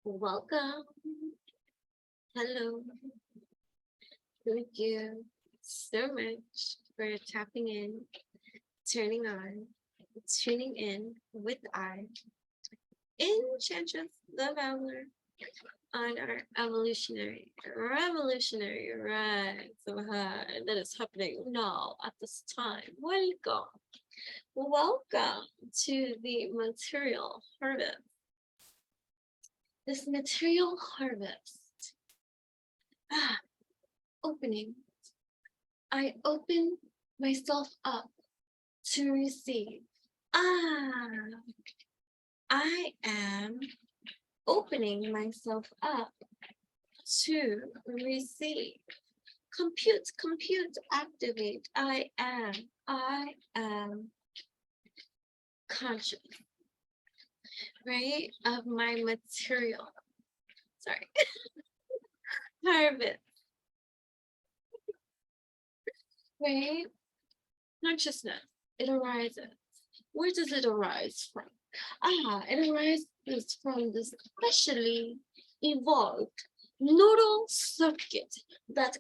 Welcome. Hello. Thank you so much for tapping in, turning on, tuning in with Enchantress the Babbler, on our evolutionary, revolutionary rise of high that is happening now at this time. Welcome to the material harvest. This material harvest. Opening. I open myself up to receive. I am opening myself up to receive. Compute, activate. I am conscious, right, of my material. Sorry. Harvest. Right? Consciousness. It arises. Where does it arise from? It arises from the specially evolved neural circuit that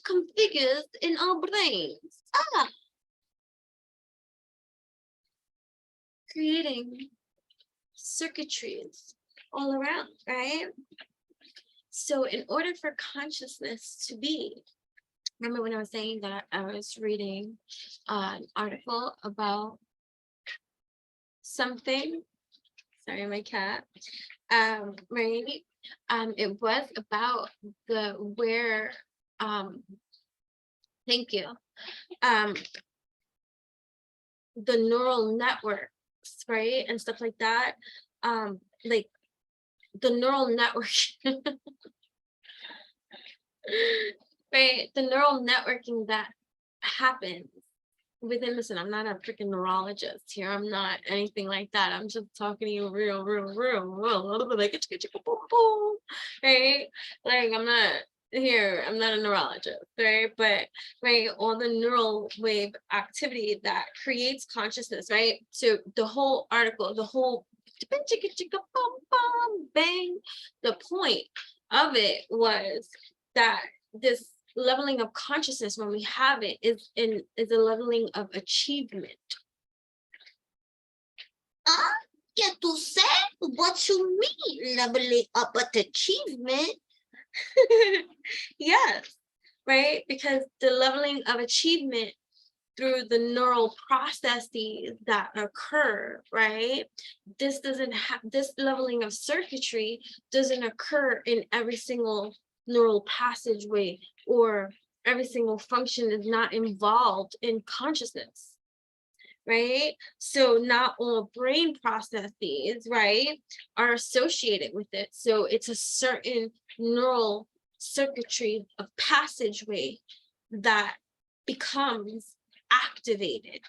configures in our brains. Creating circuitries all around, right? So in order for consciousness to be, remember when I was saying that I was reading an article about something, sorry, my cat, right? It was about thank you, the neural networks, right, and stuff like that, like the neural network, right, the neural networking that happens within, listen, I'm not a freaking neurologist here. I'm not anything like that. I'm just talking to you real, like, right? Like, I'm not a neurologist, right? But, right, all the neural wave activity that creates consciousness, right? So the whole article, the whole bang, the point of it was that this leveling of consciousness, when we have it, is a leveling of achievement. Get to say what you mean, leveling up at achievement? Yes, right? Because the leveling of achievement through the neural processes that occur, right? This leveling of circuitry doesn't occur in every single neural passageway, or every single function is not involved in consciousness, right? So not all brain processes, right, are associated with it. So it's a certain neural circuitry of passageway that becomes activated,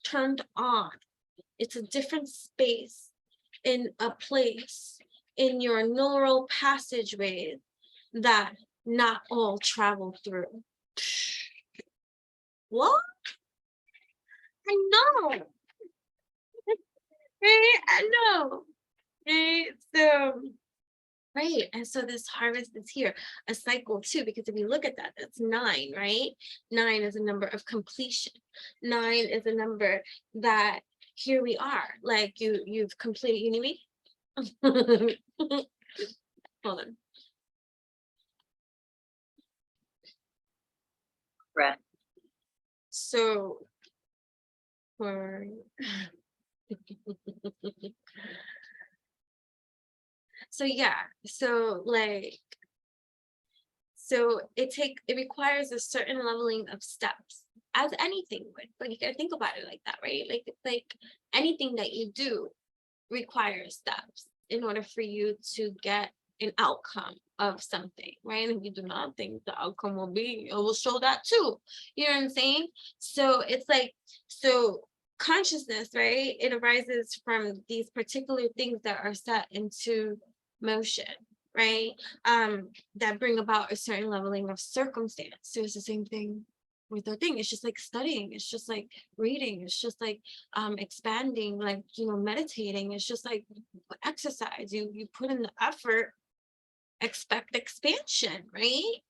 turned on. It's a different space in a place in your neural passageways that not all travel through. What? I know. Right? I know. Right? So, right. And so this harvest is here, a cycle too, because if you look at that, that's 9, right? 9 is a number of completion. 9 is a number that here we are. Like you've completed, you need me? Hold on. Breath. So for so yeah, so like, so it requires a certain leveling of steps, as anything would, but you gotta think about it like that, right? Like anything that you do requires steps in order for you to get an outcome of something, right? And if you do not think the outcome will be, it will show that too. You know what I'm saying? So it's like, so consciousness, right? It arises from these particular things that are set into motion, right? That bring about a certain leveling of circumstance. So it's the same thing with our thing. It's just like studying, it's just like reading, it's just like expanding, like, you know, meditating. It's just like exercise. You put in the effort, expect expansion, right?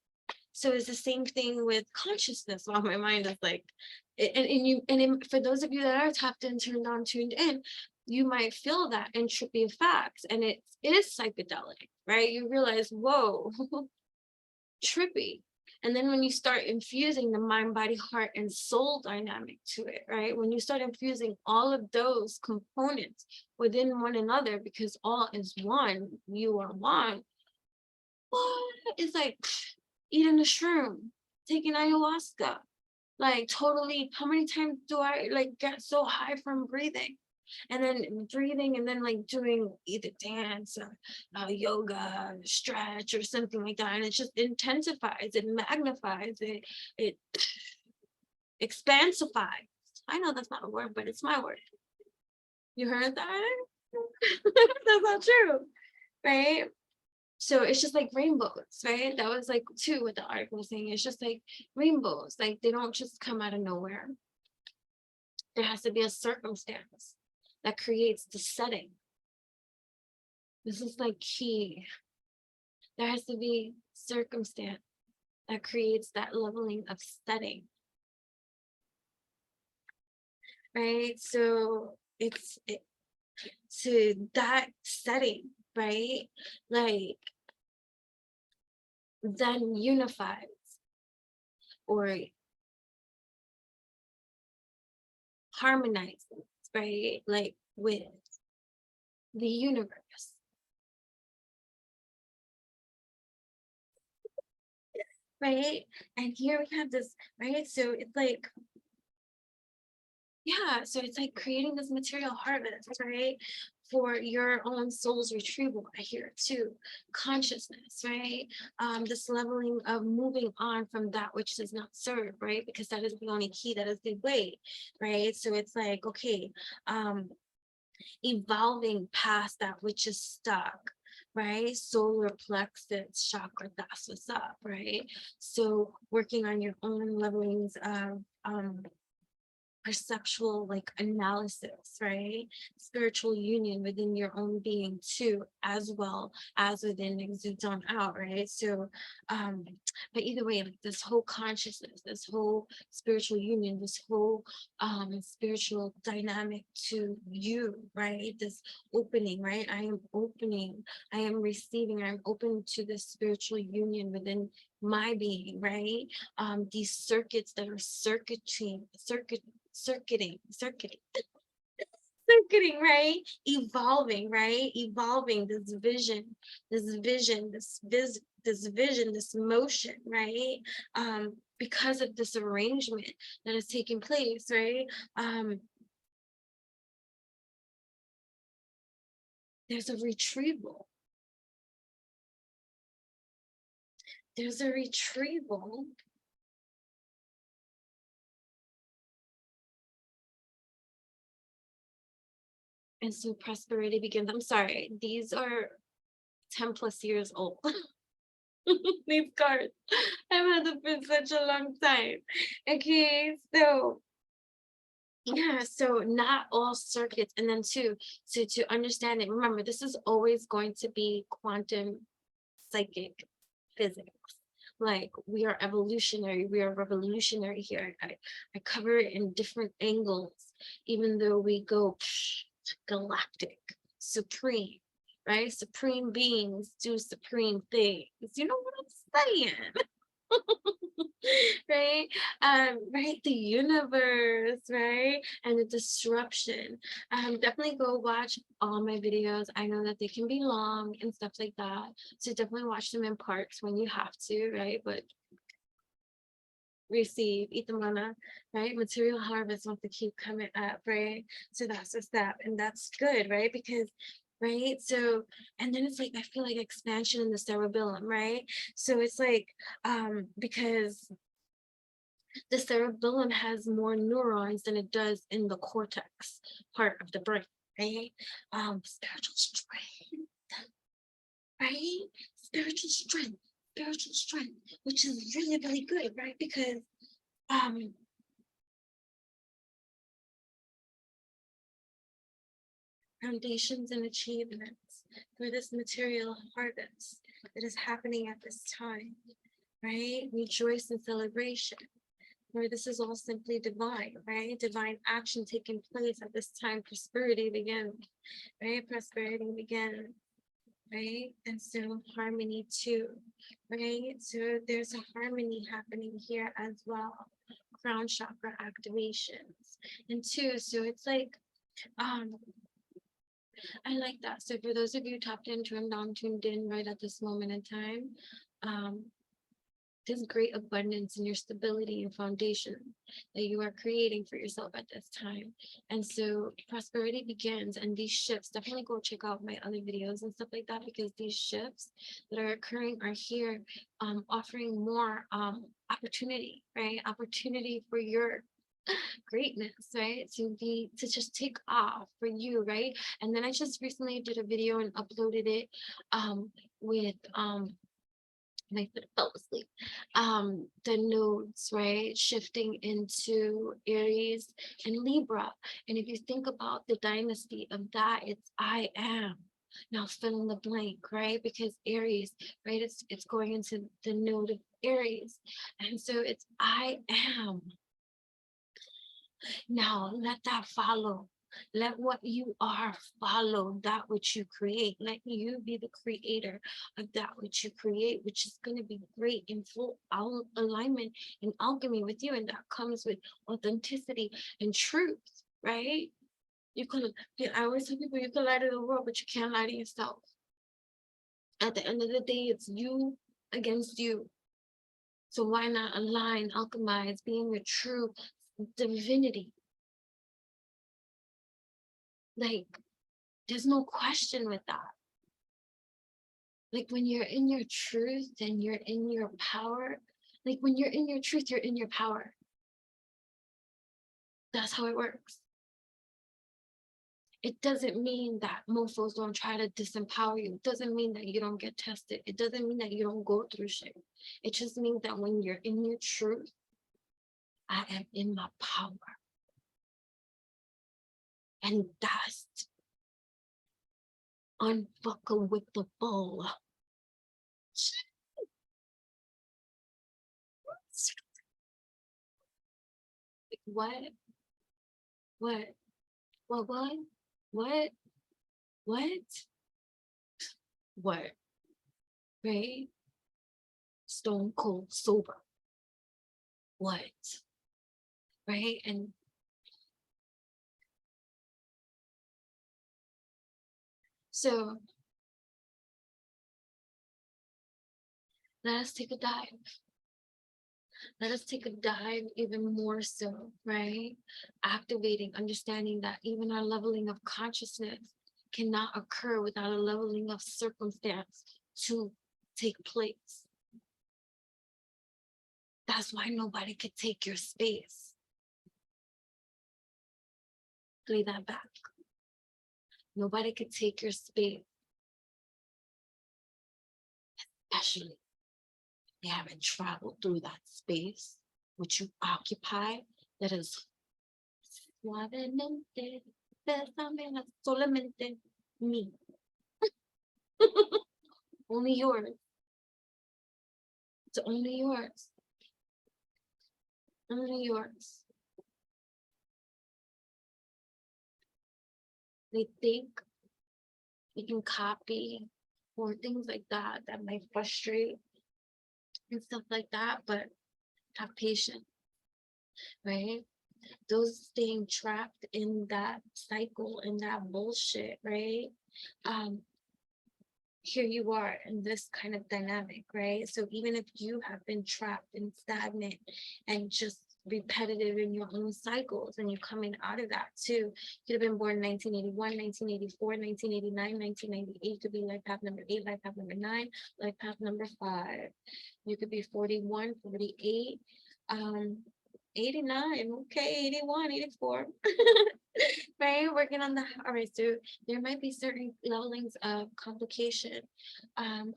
So it's the same thing with consciousness. While my mind is like, for those of you that are tapped in, turned on, tuned in, you might feel that entropy of facts, and it is psychedelic, right? You realize, whoa, trippy. And then when you start infusing the mind, body, heart, and soul dynamic to it, right? When you start infusing all of those components within one another, because all is one, you are one. What? It's like eating a shroom, taking ayahuasca, like totally. How many times do I like get so high from breathing? And then breathing, and then like doing either dance or yoga, stretch, or something like that. And it just intensifies, it magnifies, it expansifies. I know that's not a word, but it's my word. You heard that? That's not true, right? So it's just like rainbows, right? That was like too what the article was saying. It's just like rainbows, like they don't just come out of nowhere. There has to be a circumstance that creates the setting. This is like key. There has to be circumstance that creates that leveling of setting, right? So to that setting, right? Like then unifies or harmonizes, right? Like with the universe. Right? And here we have this, right? So it's like, yeah, so it's like creating this material harvest, right? For your own soul's retrieval. I hear it too. Consciousness, right? This leveling of moving on from that which does not serve, right? Because that is the only key, that is the way, right? So it's like, okay, evolving past that which is stuck, right? Solar plexus chakra, that's what's up, right? So working on your own levelings of perceptual like analysis, right? Spiritual union within your own being too, as well as within exudes on out, right? So but either way, like this whole consciousness, this whole spiritual union, this whole spiritual dynamic to you, right? This opening, right? I am opening, I am receiving, I'm open to this spiritual union within my being, right? These circuits that are circuiting, right? Evolving, right? Evolving this vision, this motion, right? Because of this arrangement that is taking place, right? There's a retrieval. There's a retrieval. And so prosperity begins. I'm sorry, these are 10 plus years old. These cards. I've had them for such a long time. Okay, so yeah, so not all circuits. And then to understand it, remember, this is always going to be quantum psychic physics. Like we are evolutionary, we are revolutionary here. I cover it in different angles, even though we go galactic, supreme, right? Supreme beings do supreme things. You know what I'm saying? Right? Right, the universe, right? And the disruption. Definitely go watch all my videos. I know that they can be long and stuff like that, so definitely watch them in parts when you have to, right? But receive, eat the manna, right? Material harvest wants to keep coming up, right? So that's a step, and that's good, right? Because right, so and then it's like I feel like expansion in the cerebellum, right? So it's like because the cerebellum has more neurons than it does in the cortex part of the brain, right? Spiritual strength, right? Spiritual strength, which is really, really good, right? Because foundations and achievements for this material harvest that is happening at this time, right? Rejoice in celebration, where this is all simply divine, right? Divine action taking place at this time. Prosperity begins, right? Prosperity begins, right? And so harmony too, right? So there's a harmony happening here as well. Crown chakra activations. And two, so it's like, I like that. So for those of you tapped in, turned on, tuned in right at this moment in time, there's great abundance in your stability and foundation that you are creating for yourself at this time. And so prosperity begins, and these shifts, definitely go check out my other videos and stuff like that, because these shifts that are occurring are here offering more opportunity, right? Opportunity for your greatness, right? To just take off for you, right? And then I just recently did a video and uploaded it with I fell asleep. The nodes, right, shifting into Aries and Libra. And if you think about the dynasty of that, it's I am. Now fill in the blank, right? Because Aries, right, it's going into the node of Aries. And so it's I am. Now let that follow. Let what you are follow that which you create. Let you be the creator of that which you create, which is going to be great in full alignment and alchemy with you. And that comes with authenticity and truth, right? You can, I always tell people, you can lie to the world, but you can't lie to yourself. At the end of the day, it's you against you. So why not align, alchemize, being your true divinity? Like, there's no question with that. Like when you're in your truth and you're in your power, like when you're in your truth, you're in your power. That's how it works. It doesn't mean that mofos don't try to disempower you. It doesn't mean that you don't get tested. It doesn't mean that you don't go through shit. It just means that when you're in your truth, I am in my power. And that's unfuckable with the bull. What? What? What? What? What? What? What? Right? Stone cold sober. What? Right? And so let us take a dive. Let us take a dive even more so, right? Activating, understanding that even our leveling of consciousness cannot occur without a leveling of circumstance to take place. That's why nobody could take your space. Play that back. Nobody could take your space, especially they haven't traveled through that space which you occupy, that is suavemente, besame solamente me. Only yours. It's only yours. Only yours. They think you can copy or things like that that might frustrate and stuff like that, but have patience, right? Those staying trapped in that cycle and that bullshit, right? Here you are in this kind of dynamic, right? So even if you have been trapped and stagnant and just repetitive in your own cycles, and you're coming out of that too. You could have been born 1981, 1984, 1989, 1998. Could be life path number 8, life path number 9, life path number 5. You could be 41, 48, 89, okay, 81, 84. Right, working on the, all right, so there might be certain levelings of complication,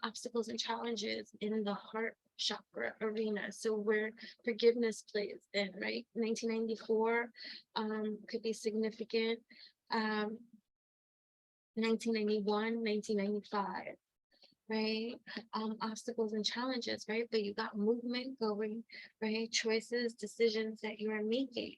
obstacles and challenges in the heart chakra arena. So where forgiveness plays in, right? 1994 could be significant. 1991, 1995, right? Obstacles and challenges, right? But you got movement going, right? Choices, decisions that you are making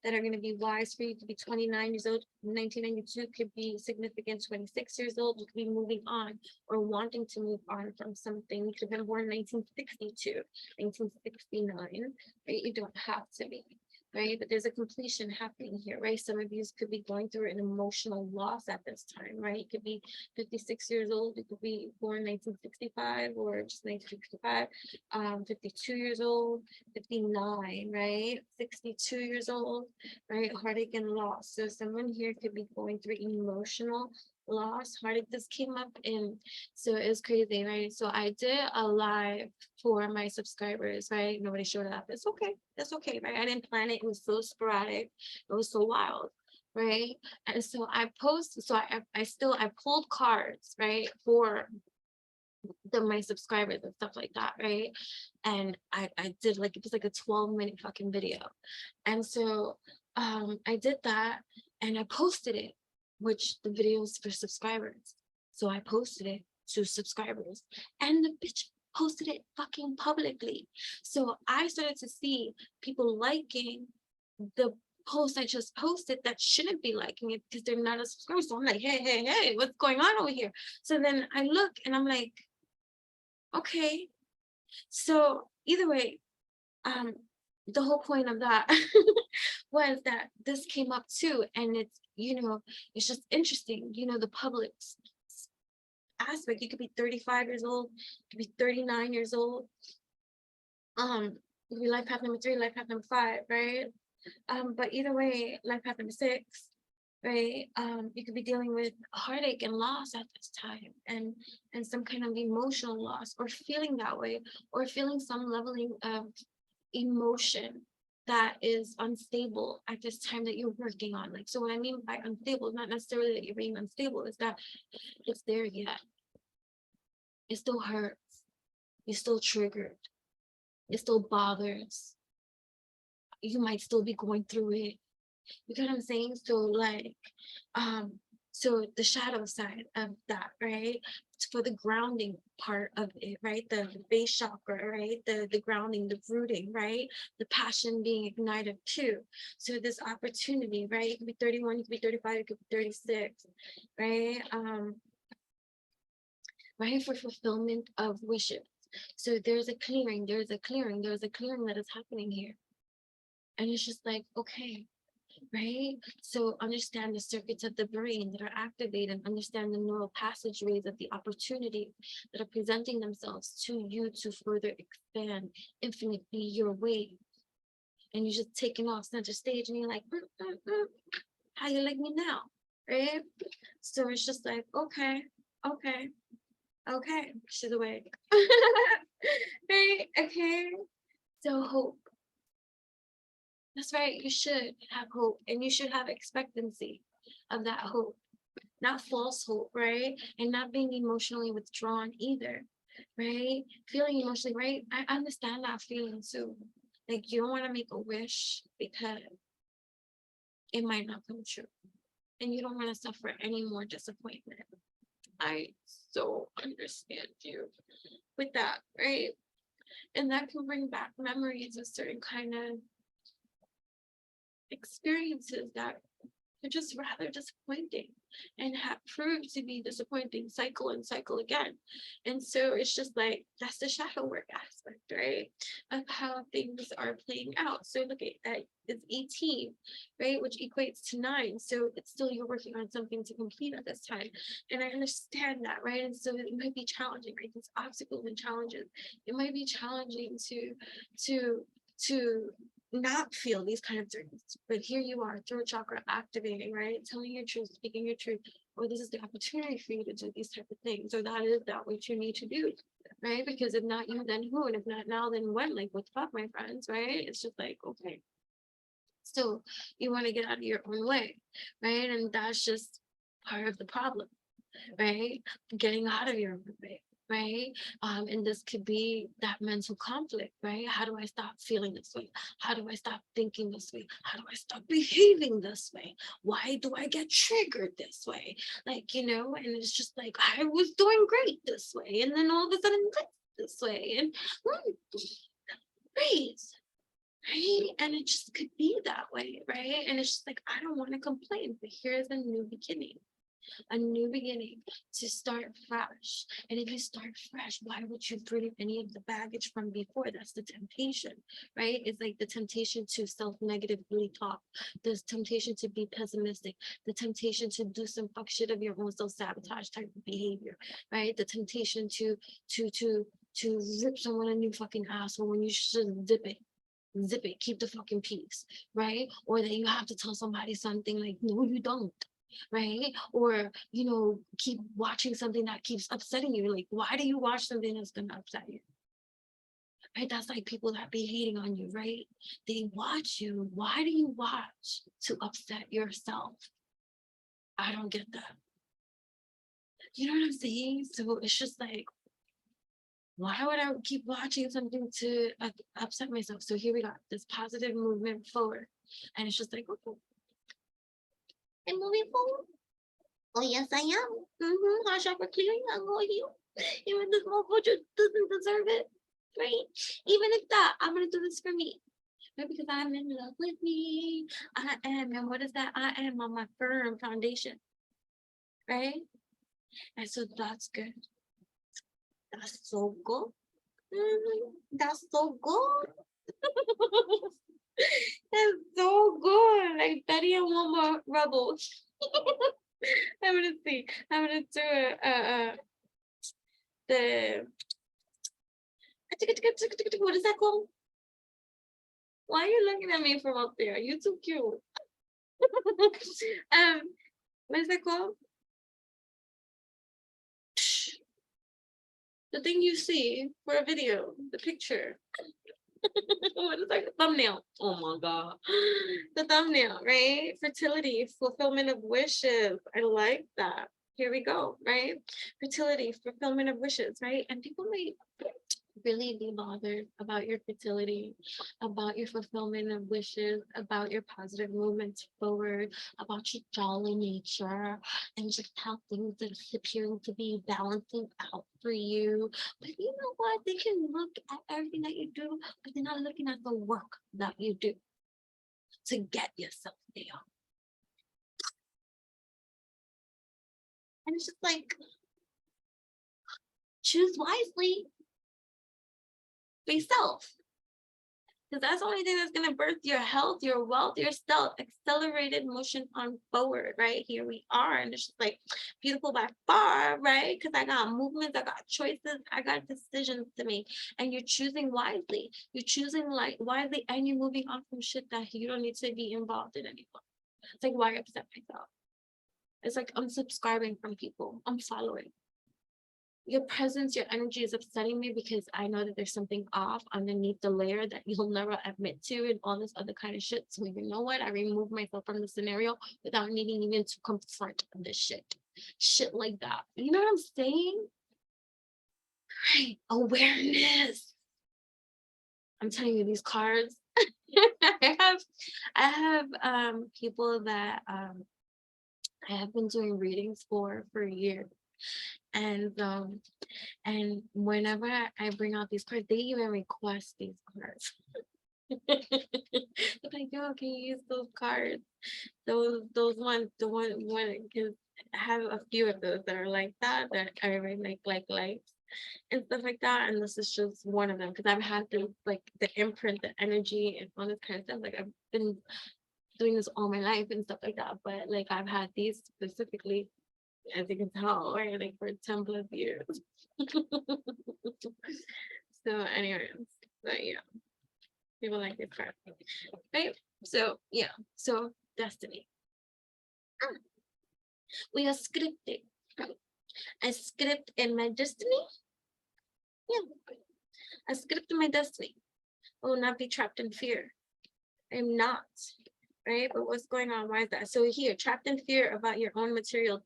that are going to be wise for you. To be 29 years old. 1992 could be significant. 26 years old, you could be moving on or wanting to move on from something. You could have been born in 1962, 1969, right? You don't have to be. Right, but there's a completion happening here, right? Some of you could be going through an emotional loss at this time, right? You could be 56 years old, you could be born 1965 or just 1965, 52 years old, 59, right? 62 years old, right? Heartache and loss. So someone here could be going through emotional loss, heartache. This came up in, so it was crazy, right? So I did a live for my subscribers, right? Nobody showed up. It's okay. That's okay, right? I didn't plan it. It was so sporadic. It was so wild, right? And so I pulled cards, right, for my subscribers and stuff like that, right? And I did, like, it was like a 12-minute fucking video. And so I did that and I posted it, which the videos for subscribers. So I posted it to subscribers and the bitch posted it fucking publicly. So I started to see people liking the post I just posted that shouldn't be liking it because they're not a subscriber. So I'm like, hey, what's going on over here? So then I look and I'm like, okay. So either way, the whole point of that was that this came up too, and it's, it's just interesting, the public's aspect. You could be 35 years old, you could be 39 years old, it could be life path number 3, life path number 5, right? But either way, life path number 6, right? You could be dealing with heartache and loss at this time, and some kind of emotional loss, or feeling that way, or feeling some leveling of emotion that is unstable at this time that you're working on. Like, so what I mean by unstable is not necessarily that you're being unstable, is that it's there yet. It still hurts. You're still triggered. It still bothers. You might still be going through it. You get what I'm saying? So like, so the shadow side of that, right? For the grounding part of it, right? The base chakra, right? The grounding, the rooting, right? The passion being ignited too. So this opportunity, right? You could be 31, you could be 35, you could be 36, right? Right, for fulfillment of wishes. So there's a clearing that is happening here. And it's just like, okay, right? So understand the circuits of the brain that are activated, understand the neural passageways of the opportunity that are presenting themselves to you to further expand infinitely your way. And you're just taking off center stage and you're like, how you like me now, right? So it's just like, okay, she's awake. Right, okay. So hope. That's right, you should have hope, and you should have expectancy of that hope, not false hope, right? And not being emotionally withdrawn either, right? Feeling emotionally, right? I understand that feeling too. Like, you don't want to make a wish because it might not come true, and you don't want to suffer any more disappointment. I so understand you with that, right? And that can bring back memories of certain kind of experiences that are just rather disappointing and have proved to be disappointing cycle and cycle again. And so it's just like, that's the shadow work aspect, right, of how things are playing out. So look at that, it's 18, right, which equates to 9. So it's still, you're working on something to complete at this time, and I understand that, right? And so it might be challenging, right? These obstacles and challenges, it might be challenging to not feel these kind of things, but here you are, throat chakra activating, right? Telling your truth, speaking your truth, or this is the opportunity for you to do these type of things, or that is that what you need to do, right? Because if not you, then who? And if not now, then when? Like, what the fuck, my friends, right? It's just like, okay. So you want to get out of your own way, right? And that's just part of the problem, right? Getting out of your own way, right? And this could be that mental conflict, right? How do I stop feeling this way? How do I stop thinking this way? How do I stop behaving this way? Why do I get triggered this way? Like, you know, and it's just like, I was doing great this way. And then all of a sudden, this way. And great. Right. And it just could be that way. Right. And it's just like, I don't want to complain, but here's a new beginning. A new beginning to start fresh. And if you start fresh, why would you bring any of the baggage from before? That's the temptation, right? It's like the temptation to self-negatively talk, the temptation to be pessimistic, the temptation to do some fuck shit of your own self-sabotage type of behavior, right? The temptation to rip someone a new fucking asshole when you should zip it, keep the fucking peace, right? Or that you have to tell somebody something like, no, you don't, right? Or, you know, keep watching something that keeps upsetting you. Like, why do you watch something that's gonna upset you? Right? That's like people that be hating on you, right? They watch you. Why do you watch? To upset yourself. I don't get that. You know what I'm saying? So it's just like, why would I keep watching something to upset myself? So here we got this positive movement forward. And it's just like, okay, I'm moving forward. Oh, yes, I am. Heart chakra clearing, I'm going to heal. Even this motherfucker doesn't deserve it, right? Even if that, I'm going to do this for me. Right? Because I'm in love with me. I am. And what is that? I am on my firm foundation, right? And so that's good. That's so good. That's so good. That's so good. Like Betty and one more rebel. I'm gonna see. I'm gonna do the what is that called? Why are you looking at me from up there? You're too cute. What is that called? The thing you see for a video, the picture. What is that? Thumbnail. Oh my god. The thumbnail, right? Fertility, fulfillment of wishes. I like that. Here we go, right? Fertility, fulfillment of wishes, right? And people may really be bothered about your fertility, about your fulfillment of wishes, about your positive movements forward, about your jolly nature, and just how things are appearing to be balancing out for you. But you know what? They can look at everything that you do, but they're not looking at the work that you do to get yourself there. And it's just like, choose wisely. Be self. Because that's the only thing that's going to birth your health, your wealth, your stealth, accelerated motion on forward, right? Here we are. And it's just like beautiful by far, right? Because I got movements, I got choices, I got decisions to make. And you're choosing wisely. You're choosing like wisely, and you're moving on from shit that you don't need to be involved in anymore. It's like, why upset myself? It's like I'm subscribing from people. I'm following. Your presence, your energy is upsetting me because I know that there's something off underneath the layer that you'll never admit to and all this other kind of shit. So you know what? I remove myself from the scenario without needing even to confront this shit. Shit like that. You know what I'm saying? Right. Awareness. I'm telling you, these cards. I have people that I have been doing readings for years. And whenever I bring out these cards, they even request these cards. They're like, yo, can you use those cards? Those ones, the one, because I have a few of those that are like that I really like and stuff like that. And this is just one of them because I've had the imprint, the energy, and all this kind of stuff. Like I've been doing this all my life and stuff like that. But like I've had these specifically, as you can tell, right, like for 10 plus years. So anyways, but yeah, people like this part, right? So yeah, so destiny. We are scripted. A script in my destiny. Yeah, a script in my destiny. I will not be trapped in fear. I'm not, right? But what's going on? Why is that? So here, trapped in fear about your own material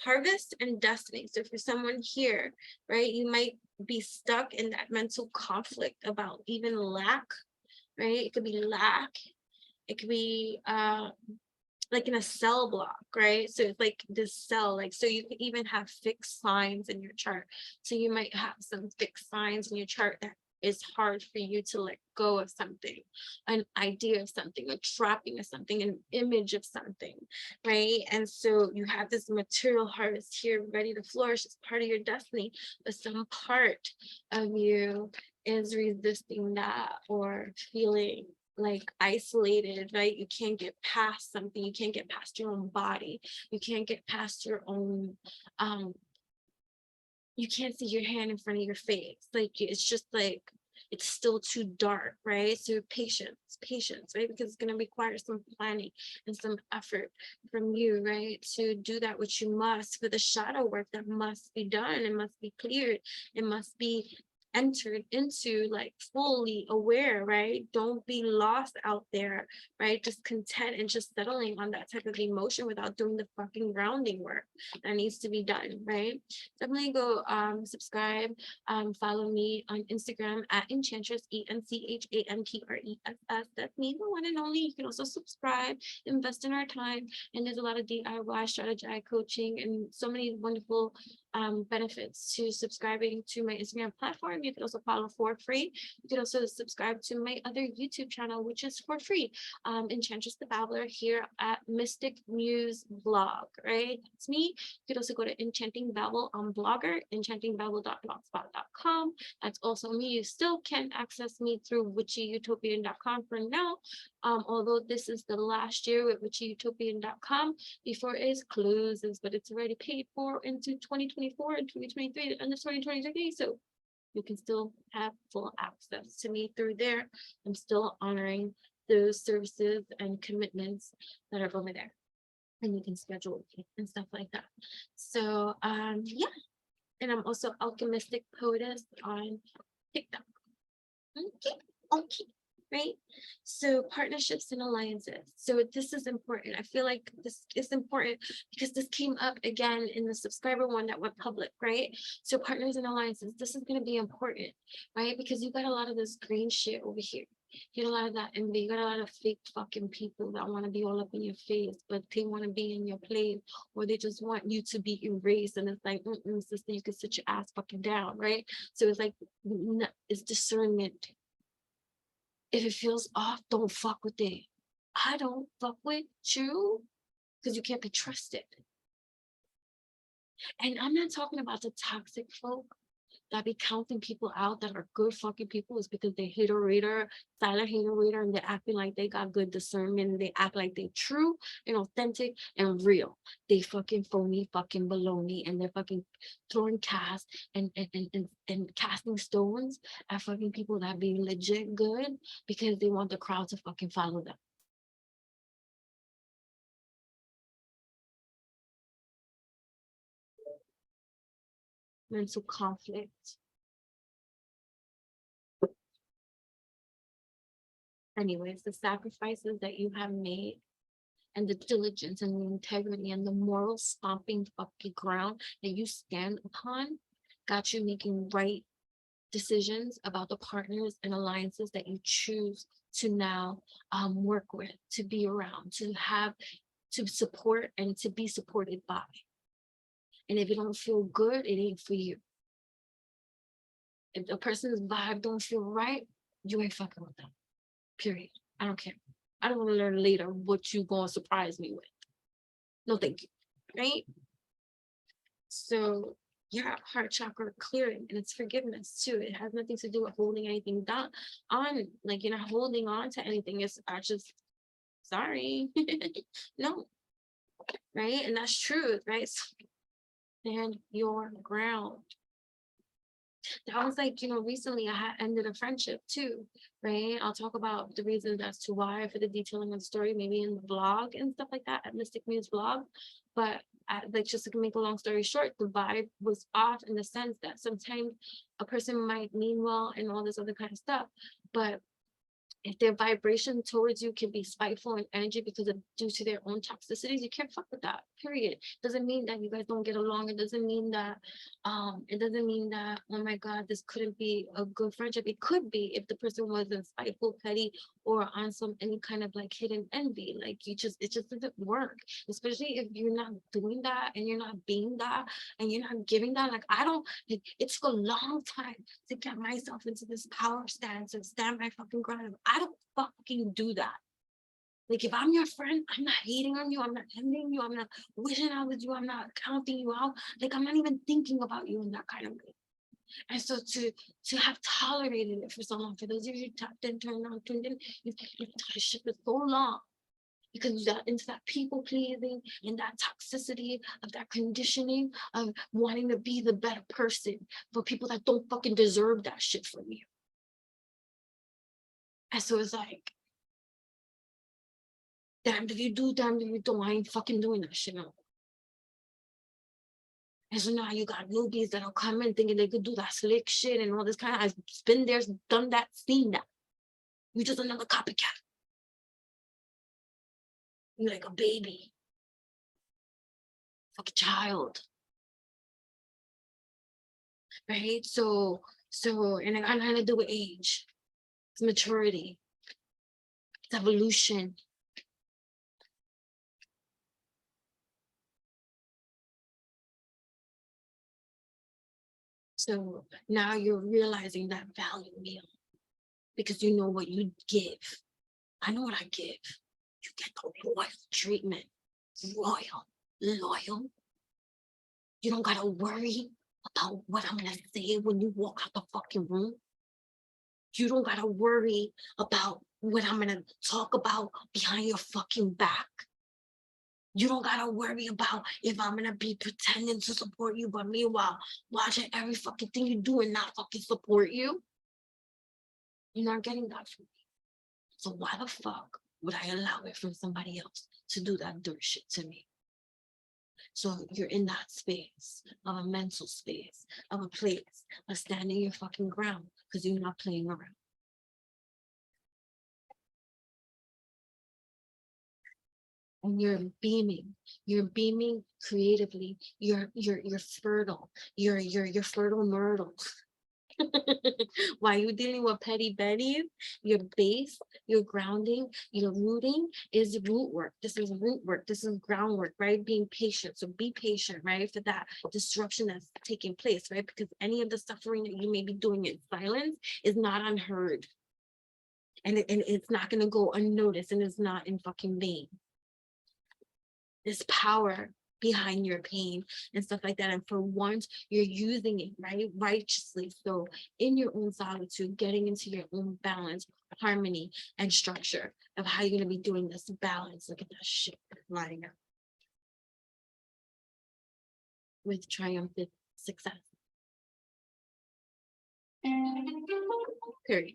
harvest and destiny. So for someone here, right, you might be stuck in that mental conflict about even lack, right? It could be lack. It could be like in a cell block, right? So it's like this cell, like, so you can even have fixed signs in your chart. So you might have some fixed signs in your chart that is hard for you to let go of something, an idea of something, a trapping of something, an image of something, right? And so you have this material harvest here ready to flourish as part of your destiny, but some part of you is resisting that or feeling like isolated, right? You can't get past something. You can't get past your own body. You can't get past your own, you can't see your hand in front of your face. Like, it's just like, it's still too dark, right? So patience, right? Because it's going to require some planning and some effort from you, right? To do that which you must, for the shadow work that must be done. It must be cleared. It must be entered into, like fully aware, right? Don't be lost out there, right? Just content and just settling on that type of emotion without doing the fucking grounding work that needs to be done, right? Definitely go subscribe, follow me on Instagram at Enchantress, ENCHANTRESS. That's me, the one and only. You can also subscribe, invest in our time, and there's a lot of DIY strategy coaching and so many wonderful benefits to subscribing to my Instagram platform. You can also follow for free. You can also subscribe to my other YouTube channel, which is for free, EnchantressTheeBabbler, here at Mystic Muse Blog, right? That's me. You could also go to Enchanting Babble on Blogger, enchantingbabble.blogspot.com. That's also me. You still can access me through witchyutopian.com for now, although this is the last year with witchyutopian.com before it closes, but it's already paid for into 2024 and 2023, the end of 2023. So you can still have full access to me through there. I'm still honoring those services and commitments that are over there, and you can schedule and stuff like that. So yeah, and I'm also alchemistic poetess on TikTok. Okay, right? So partnerships and alliances. So this is important. I feel like this is important because this came up again in the subscriber one that went public, right? So partners and alliances, this is going to be important, right? Because you got a lot of this green shit over here. You got a lot of that envy. You got a lot of fake fucking people that want to be all up in your face, but they want to be in your place, or they just want you to be erased. And it's like, sister, you can sit your ass fucking down, right? So it's like, it's discernment. If it feels off, don't fuck with it. I don't fuck with you because you can't be trusted. And I'm not talking about the toxic folk that be counting people out that are good fucking people is because they hate a reader, silent hater reader, and they're acting like they got good discernment, and they act like they true and authentic and real. They fucking phony fucking baloney, and they're fucking throwing cast and casting stones at fucking people that be legit good because they want the crowd to fucking follow them. Mental conflict. Anyways, the sacrifices that you have made and the diligence and the integrity and the moral stomping fucking ground that you stand upon got you making right decisions about the partners and alliances that you choose to now work with, to be around, to have, to support, and to be supported by. And if it don't feel good, it ain't for you. If the person's vibe don't feel right, you ain't fucking with them. Period. I don't care. I don't want to learn later what you gonna surprise me with. No, thank you. Right? So yeah, heart chakra clearing, and it's forgiveness too. It has nothing to do with holding anything down on, like you're not holding on to anything. It's I just sorry. No, right? And that's truth, right? Stand your ground. That was like, recently I had ended a friendship too, right? I'll talk about the reasons as to why for the detailing of the story, maybe in the blog and stuff like that at Mystic Muse blog. But like, just to make a long story short, the vibe was off in the sense that sometimes a person might mean well and all this other kind of stuff, but if their vibration towards you can be spiteful in energy because of due to their own toxicities, you can't fuck with that. Period. Doesn't mean that you guys don't get along. It doesn't mean that oh my god, this couldn't be a good friendship. It could be if the person wasn't spiteful, petty, or on some any kind of like hidden envy. Like it just doesn't work. Especially if you're not doing that and you're not being that and you're not giving that. Like it took a long time to get myself into this power stance and stand my fucking ground. I don't fucking do that. Like if I'm your friend, I'm not hating on you, I'm not envying you, I'm not wishing I was you, I'm not counting you out. Like I'm not even thinking about you in that kind of way. And so to have tolerated it for so long, for those of you who tapped in, turned on, tuned in, you've touched shit for so long because you got into that people pleasing and that toxicity of that conditioning of wanting to be the better person for people that don't fucking deserve that shit from you. And so it's like, damned if you do, damned if you don't. I ain't fucking doing that shit no. And so now you got newbies that'll come in thinking they could do that slick shit and all this kind of. I've been there, done that, seen that. You just another copycat. You're like a baby, like a child, right? So, and it got nothing to do with age. It's maturity. It's evolution. So now you're realizing that value meal because you know what you give. I know what I give. You get the royal treatment. Royal, loyal. You don't gotta worry about what I'm gonna say when you walk out the fucking room. You don't gotta worry about what I'm gonna talk about behind your fucking back. You don't gotta worry about if I'm gonna be pretending to support you, but meanwhile, watching every fucking thing you do and not fucking support you. You're not getting that from me. So why the fuck would I allow it from somebody else to do that dirt shit to me? So you're in that space of a mental space, of a place of standing your fucking ground because you're not playing around. And you're beaming creatively. You're fertile. You're fertile myrtle. While you're dealing with petty Betty, your base, your grounding, your rooting is root work. This is root work. This is groundwork, right? Being patient. So be patient, right? For that disruption that's taking place, right? Because any of the suffering that you may be doing in silence is not unheard. And it's not going to go unnoticed, and it's not in fucking vain. This power behind your pain and stuff like that. And for once, you're using it, right? Righteously. So in your own solitude, getting into your own balance, harmony, and structure of how you're going to be doing this balance. Look at that shit lining up with triumphant success. Period.